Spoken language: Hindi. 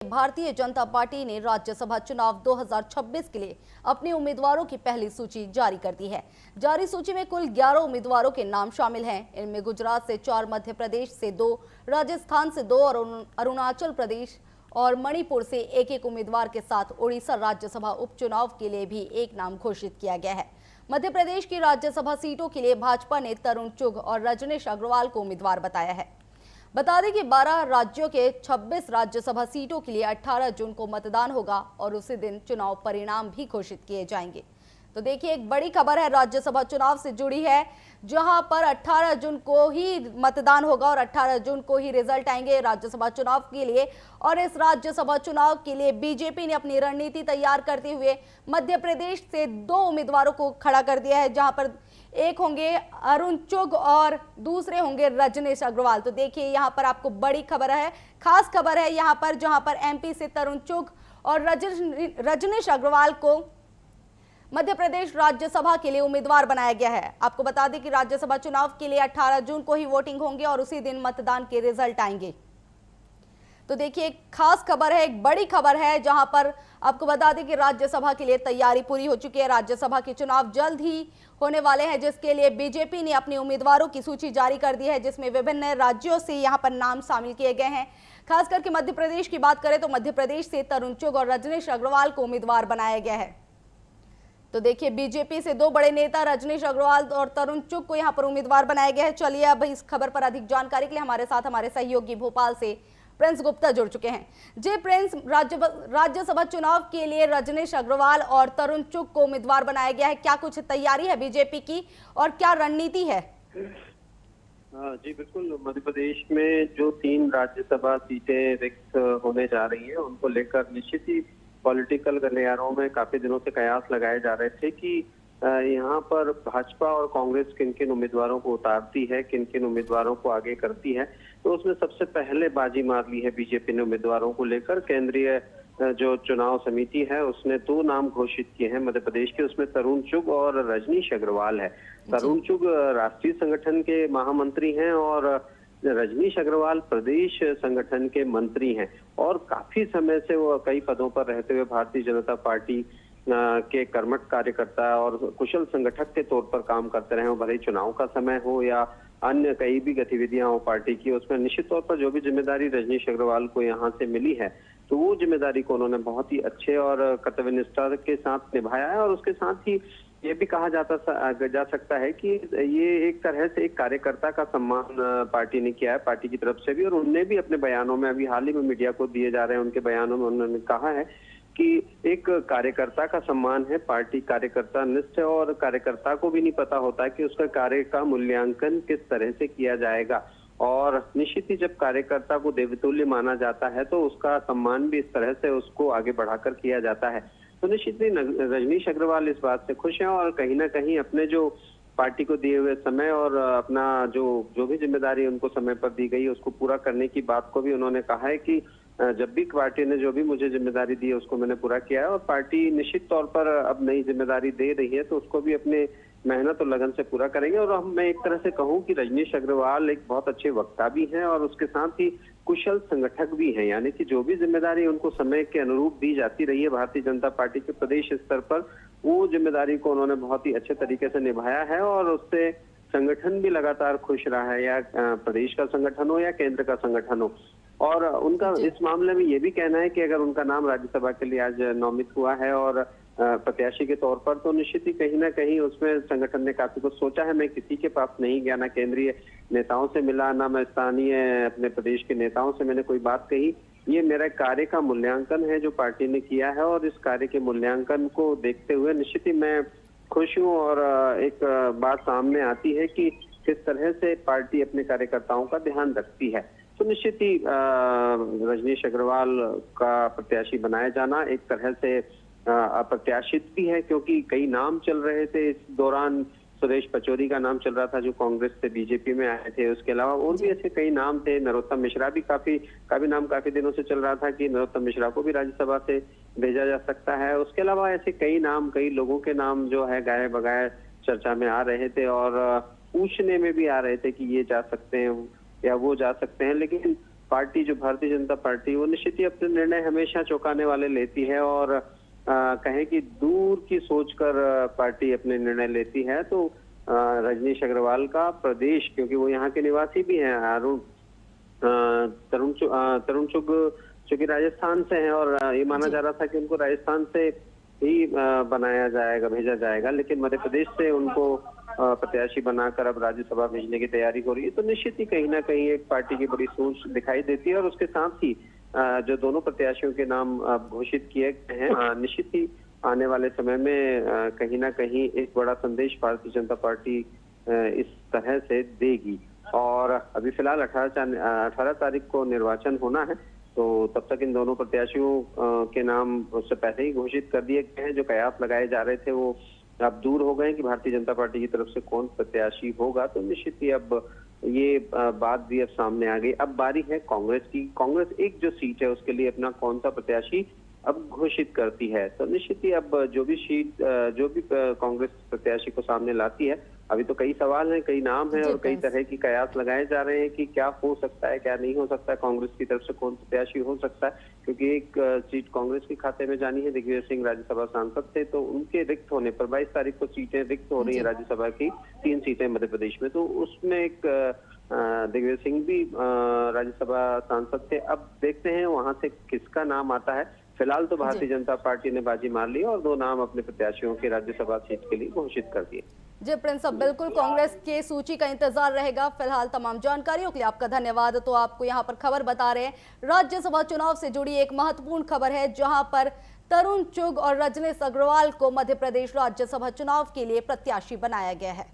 भारतीय जनता पार्टी ने राज्यसभा चुनाव 2026 के लिए अपने उम्मीदवारों की पहली सूची जारी कर दी है। जारी सूची में कुल 11 उम्मीदवारों के नाम शामिल हैं। इनमें गुजरात से 4, मध्य प्रदेश से 2, राजस्थान से 2 और अरुणाचल प्रदेश और मणिपुर से एक उम्मीदवार के साथ उड़ीसा राज्यसभा उपचुनाव के लिए भी एक नाम घोषित किया गया है। मध्य प्रदेश की राज्यसभा सीटों के लिए भाजपा ने तरुण चुग और रजनीश अग्रवाल को उम्मीदवार बताया है। बता दें कि 12 राज्यों के 26 राज्यसभा सीटों के लिए 18 जून को मतदान होगा और उसी दिन चुनाव परिणाम भी घोषित किए जाएंगे। तो देखिए, एक बड़ी खबर है राज्यसभा चुनाव से जुड़ी है, जहां पर 18 जून को ही मतदान होगा और 18 जून को ही रिजल्ट आएंगे राज्यसभा चुनाव के लिए। और इस राज्यसभा चुनाव के लिए बीजेपी ने अपनी रणनीति तैयार करते हुए मध्य प्रदेश से 2 उम्मीदवारों को खड़ा कर दिया है, जहां पर एक होंगे अरुण चुग और दूसरे होंगे रजनीश अग्रवाल। तो देखिए, यहाँ पर आपको बड़ी खबर है, खास खबर है यहाँ पर, जहां पर एमपी से तरुण चुग और रजनीश अग्रवाल को मध्य प्रदेश राज्यसभा के लिए उम्मीदवार बनाया गया है। आपको बता दें कि राज्यसभा चुनाव के लिए 18 जून को ही वोटिंग होंगे और उसी दिन मतदान के रिजल्ट आएंगे। तो देखिए, एक खास खबर है, एक बड़ी खबर है, जहां पर आपको बता दें कि राज्यसभा के लिए तैयारी पूरी हो चुकी है। राज्यसभा के चुनाव जल्द ही होने वाले हैं, जिसके लिए बीजेपी ने अपने उम्मीदवारों की सूची जारी कर दी है, जिसमें विभिन्न राज्यों से यहां पर नाम शामिल किए गए हैं। खास करके मध्य प्रदेश की बात करें तो मध्य प्रदेश से तरुण चुग और रजनीश अग्रवाल को उम्मीदवार बनाया गया है। तो देखिए, बीजेपी से 2 बड़े नेता रजनीश अग्रवाल और तरुण चुग को यहां पर उम्मीदवार बनाया गया है। चलिए अब इस खबर पर अधिक जानकारी के लिए हमारे साथ हमारे सहयोगी भोपाल से प्रिंस गुप्ता जुड़ चुके हैं। जी प्रिंस, राज्यसभा चुनाव के लिए रजनीश अग्रवाल और तरुण चुग को उम्मीदवार बनाया गया है। क्या कुछ तैयारी है बीजेपी की और क्या रणनीति है? जी बिल्कुल, मध्य प्रदेश में जो 3 राज्यसभा सीटें रिक्त होने जा रही हैं, उनको लेकर निश्चित ही पॉलिटिकल गलियारों में काफी दिनों से कयास लगाए जा रहे थे कि यहाँ पर भाजपा और कांग्रेस किन किन उम्मीदवारों को उतारती है, किन किन उम्मीदवारों को आगे करती है। तो उसमें सबसे पहले बाजी मार ली है बीजेपी ने उम्मीदवारों को लेकर। केंद्रीय जो चुनाव समिति है उसने 2 नाम घोषित किए हैं मध्य प्रदेश के, उसमें तरुण चुग और रजनीश अग्रवाल है। तरुण चुग राष्ट्रीय संगठन के महामंत्री हैं और रजनीश अग्रवाल प्रदेश संगठन के मंत्री हैं और काफी समय से वो कई पदों पर रहते हुए भारतीय जनता पार्टी के कर्मठ कार्यकर्ता और कुशल संगठक के तौर पर काम करते रहे हो। भले ही चुनाव का समय हो या अन्य कई भी गतिविधियां हो पार्टी की, उसमें निश्चित तौर पर जो भी जिम्मेदारी रजनीश अग्रवाल को यहाँ से मिली है, तो वो जिम्मेदारी को उन्होंने बहुत ही अच्छे और कर्तव्यनिष्ठा के साथ निभाया है। और उसके साथ ही ये भी कहा जा सकता है कि ये एक तरह से एक कार्यकर्ता का सम्मान पार्टी ने किया है, पार्टी की तरफ से भी। और उनने भी अपने बयानों में, अभी हाल ही में मीडिया को दिए जा रहे हैं उनके बयानों में, उन्होंने कहा है कि एक कार्यकर्ता का सम्मान है, पार्टी कार्यकर्ता निष्ठ है और कार्यकर्ता को भी नहीं पता होता कि उसका कार्य का मूल्यांकन किस तरह से किया जाएगा। और निश्चित ही जब कार्यकर्ता को देवतुल्य माना जाता है तो उसका सम्मान भी इस तरह से उसको आगे बढ़ाकर किया जाता है। तो निश्चित ही रजनीश अग्रवाल इस बात से खुश हैं और कहीं ना कहीं अपने जो पार्टी को दिए हुए समय और अपना जो भी जिम्मेदारी उनको समय पर दी गई उसको पूरा करने की बात को भी उन्होंने कहा है कि जब भी पार्टी ने जो भी मुझे जिम्मेदारी दी है उसको मैंने पूरा किया है। और पार्टी निश्चित तौर पर अब नई जिम्मेदारी दे रही है तो उसको भी अपने मेहनत और लगन से पूरा करेंगे। और मैं एक तरह से कहूं कि रजनीश अग्रवाल एक बहुत अच्छे वक्ता भी हैं और उसके साथ ही कुशल संगठक भी हैं, यानी कि जो भी जिम्मेदारी उनको समय के अनुरूप दी जाती रही है भारतीय जनता पार्टी के प्रदेश स्तर पर, वो जिम्मेदारी को उन्होंने बहुत ही अच्छे तरीके से निभाया है और उससे संगठन भी लगातार खुश रहा है, या प्रदेश का संगठन हो या केंद्र का संगठन हो। और उनका इस मामले में ये भी कहना है कि अगर उनका नाम राज्यसभा के लिए आज नामित हुआ है और प्रत्याशी के तौर पर, तो निश्चित ही कहीं ना कहीं उसमें संगठन ने काफी कुछ सोचा है। मैं किसी के पास नहीं गया, ना केंद्रीय नेताओं से मिला, ना मैं स्थानीय अपने प्रदेश के नेताओं से मैंने कोई बात कही। ये मेरा कार्य का मूल्यांकन है जो पार्टी ने किया है और इस कार्य के मूल्यांकन को देखते हुए निश्चित ही मैं खुश हूँ। और एक बात सामने आती है कि किस तरह से पार्टी अपने कार्यकर्ताओं का ध्यान रखती है। तो निश्चित ही रजनीश अग्रवाल का प्रत्याशी बनाया जाना एक तरह से अप्रत्याशित भी है, क्योंकि कई नाम चल रहे थे इस दौरान। सुरेश पचौरी का नाम चल रहा था जो कांग्रेस से बीजेपी में आए थे, उसके अलावा और भी ऐसे कई नाम थे। नरोत्तम मिश्रा भी काफी नाम काफी दिनों से चल रहा था कि नरोत्तम मिश्रा को भी राज्यसभा से भेजा जा सकता है। उसके अलावा ऐसे कई नाम, कई लोगों के नाम जो है गाये बगाए चर्चा में आ रहे थे और पूछने में भी आ रहे थे कि ये जा सकते हैं या वो जा सकते हैं। लेकिन पार्टी जो भारतीय जनता पार्टी वो निश्चित ही अपने निर्णय हमेशा चौंकाने वाले लेती है और कहें कि दूर की सोचकर पार्टी अपने निर्णय लेती है। तो रजनीश अग्रवाल का प्रदेश, क्योंकि वो यहाँ के निवासी भी हैं, तरुण चुग जो कि राजस्थान से हैं और ये माना जा रहा था कि उनको राजस्थान से ही बनाया जाएगा, भेजा जाएगा, लेकिन मध्य प्रदेश से उनको प्रत्याशी बनाकर अब राज्यसभा भेजने की तैयारी हो रही है। तो निश्चित ही कहीं ना कहीं एक पार्टी की बड़ी सोच दिखाई देती है और उसके साथ ही जो दोनों प्रत्याशियों के नाम घोषित किए गए हैं, निश्चित ही आने वाले समय में कहीं ना कहीं एक बड़ा संदेश भारतीय जनता पार्टी इस तरह से देगी। और अभी फिलहाल 18 तारीख को निर्वाचन होना है, तो तब तक इन दोनों प्रत्याशियों के नाम उससे पहले ही घोषित कर दिए गए हैं। जो कयास लगाए जा रहे थे वो अब दूर हो गए कि भारतीय जनता पार्टी की तरफ से कौन प्रत्याशी होगा। तो निश्चित ही अब ये बात भी अब सामने आ गई। अब बारी है कांग्रेस की। कांग्रेस एक जो सीट है उसके लिए अपना कौन सा प्रत्याशी अब घोषित करती है। तो निश्चित ही अब जो भी कांग्रेस प्रत्याशी को सामने लाती है, अभी तो कई सवाल हैं, कई नाम हैं और कई तरह की कयास लगाए जा रहे हैं कि क्या हो सकता है, क्या नहीं हो सकता है, कांग्रेस की तरफ से कौन प्रत्याशी हो सकता है। क्योंकि एक सीट कांग्रेस के खाते में जानी है, दिग्विजय सिंह राज्यसभा सांसद थे, तो उनके रिक्त होने पर 22 तारीख को सीटें रिक्त हो रही है राज्यसभा की, 3 सीटें मध्य प्रदेश में, तो उसमें एक दिग्विजय सिंह भी राज्यसभा सांसद थे। अब देखते हैं वहां से किसका नाम आता है। फिलहाल तो भारतीय जनता पार्टी ने बाजी मार ली और 2 नाम अपने प्रत्याशियों के राज्यसभा सीट के लिए घोषित कर दिए। जी प्रिंस, अब बिल्कुल कांग्रेस के सूची का इंतजार रहेगा। फिलहाल तमाम जानकारियों के लिए आपका धन्यवाद। तो आपको यहाँ पर खबर बता रहे हैं, राज्यसभा चुनाव से जुड़ी एक महत्वपूर्ण खबर है, जहां पर तरुण चुग और रजनीश अग्रवाल को मध्य प्रदेश राज्यसभा चुनाव के लिए प्रत्याशी बनाया गया है।